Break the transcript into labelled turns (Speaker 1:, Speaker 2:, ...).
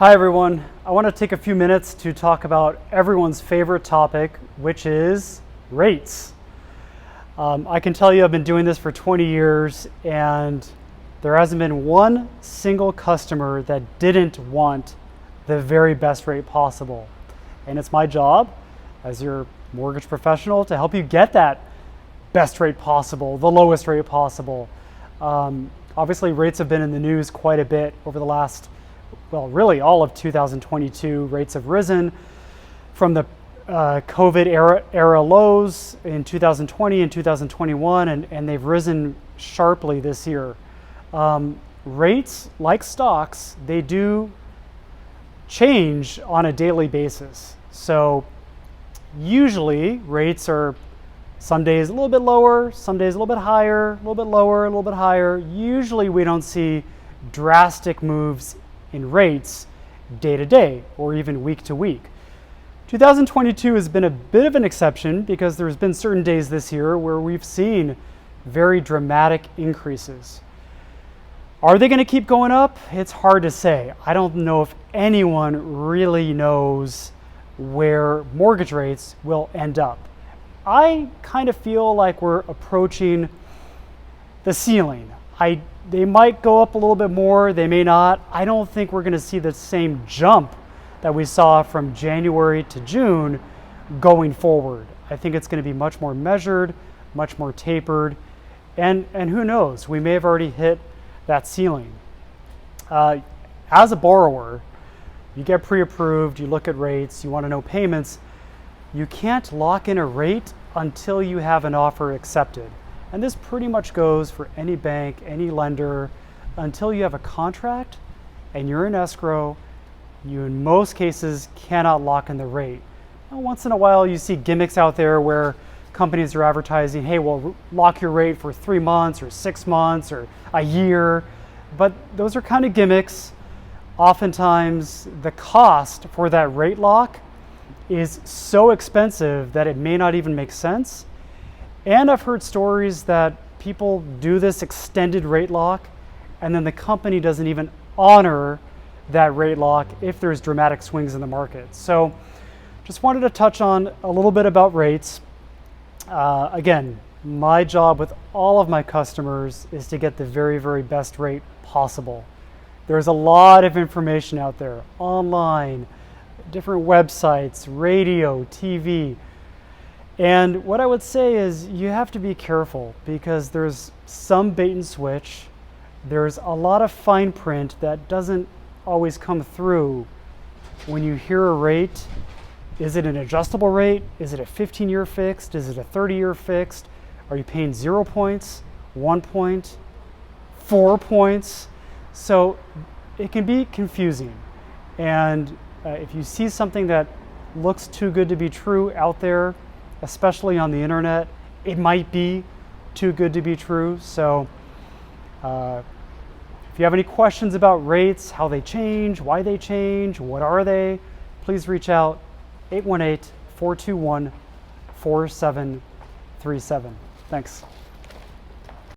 Speaker 1: Hi everyone. I want to take a few minutes to talk about everyone's favorite topic, which is rates. I can tell you I've been doing this for 20 years and there hasn't been one single customer that didn't want the very best rate possible. And it's my job as your mortgage professional to help you get that best rate possible, the lowest rate possible. Obviously rates have been in the news quite a bit over the last, well, really all of 2022. Rates have risen from the COVID era lows in 2020 and 2021, and they've risen sharply this year. Rates, like stocks, they do change on a daily basis. So usually rates are some days a little bit lower, some days a little bit higher, a little bit lower, a little bit higher. Usually we don't see drastic moves in rates day to day or even week to week. 2022 has been a bit of an exception because there's been certain days this year where we've seen very dramatic increases. Are they going to keep going up? It's hard to say. I don't know if anyone really knows where mortgage rates will end up. I kind of feel like we're approaching the ceiling. They might go up a little bit more, they may not. I don't think we're going to see the same jump that we saw from January to June going forward. I think it's going to be much more measured, much more tapered, and who knows, we may have already hit that ceiling. As a borrower, you get pre-approved, you look at rates, you want to know payments. You can't lock in a rate until you have an offer accepted. And this pretty much goes for any bank, any lender. Until you have a contract and you're in escrow, you in most cases cannot lock in the rate. Now, once in a while you see gimmicks out there where companies are advertising, hey, we'll lock your rate for 3 months or 6 months or a year. But those are kind of gimmicks. Oftentimes the cost for that rate lock is so expensive that it may not even make sense. And I've heard stories that people do this extended rate lock and then the company doesn't even honor that rate lock if there's dramatic swings in the market. So just wanted to touch on a little bit about rates. Again, my job with all of my customers is to get the very, very best rate possible. There's a lot of information out there online, different websites, radio, TV. And what I would say is you have to be careful because there's some bait and switch. There's a lot of fine print that doesn't always come through when you hear a rate. Is it an adjustable rate? Is it a 15-year fixed? Is it a 30-year fixed? Are you paying 0 points, 1 point, 4 points? So it can be confusing. And if you see something that looks too good to be true out there, especially on the internet, it might be too good to be true. So if you have any questions about rates, how they change, why they change, what are they, please reach out 818-421-4737. Thanks.